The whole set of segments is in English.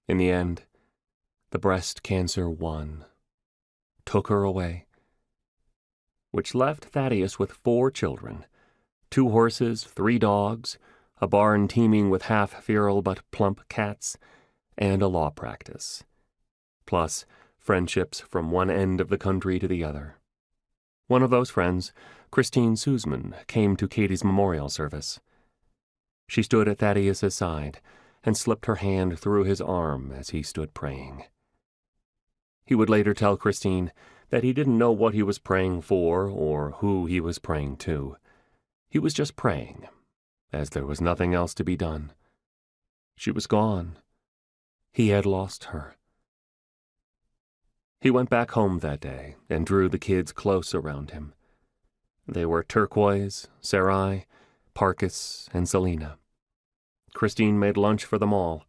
In the end, the breast cancer won, took her away, which left Thaddeus with 4 children, 2 horses, 3 dogs, a barn teeming with half-feral but plump cats, and a law practice, plus friendships from one end of the country to the other. One of those friends, Christine Sussman, came to Katie's memorial service. She stood at Thaddeus's side and slipped her hand through his arm as he stood praying. He would later tell Christine that he didn't know what he was praying for or who he was praying to. He was just praying, as there was nothing else to be done. She was gone. He had lost her. He went back home that day and drew the kids close around him. They were Turquoise, Sarai, Parkis, and Selena. Christine made lunch for them all.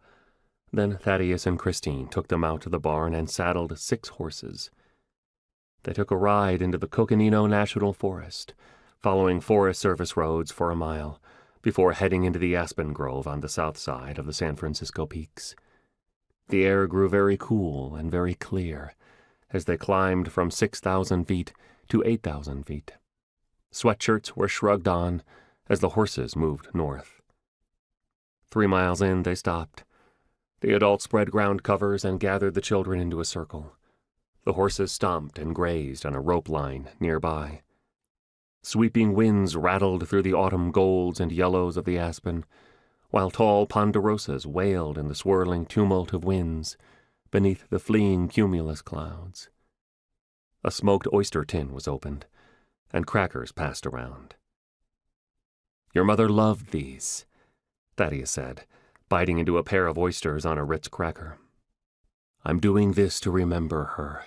Then Thaddeus and Christine took them out to the barn and saddled 6 horses. They took a ride into the Coconino National Forest, following Forest Service roads for a mile, before heading into the aspen grove on the south side of the San Francisco Peaks. The air grew very cool and very clear as they climbed from 6,000 feet to 8,000 feet. Sweatshirts were shrugged on as the horses moved north. 3 miles in, they stopped. The adults spread ground covers and gathered the children into a circle. The horses stomped and grazed on a rope line nearby. Sweeping winds rattled through the autumn golds and yellows of the aspen, while tall ponderosas wailed in the swirling tumult of winds beneath the fleeing cumulus clouds. A smoked oyster tin was opened, and crackers passed around. "Your mother loved these," Thaddeus said, biting into a pair of oysters on a Ritz cracker. "I'm doing this to remember her."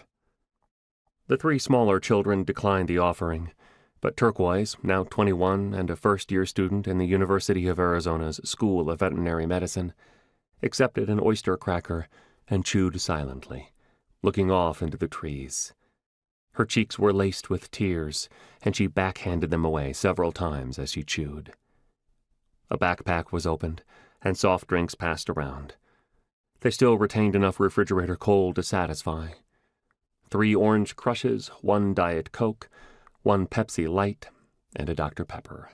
The 3 smaller children declined the offering, but Turquoise, now 21 and a first-year student in the University of Arizona's School of Veterinary Medicine, accepted an oyster cracker and chewed silently, looking off into the trees. Her cheeks were laced with tears, and she backhanded them away several times as she chewed. A backpack was opened, and soft drinks passed around. They still retained enough refrigerator cold to satisfy. 3 orange crushes, 1 Diet Coke, 1 Pepsi Light, and a Dr. Pepper.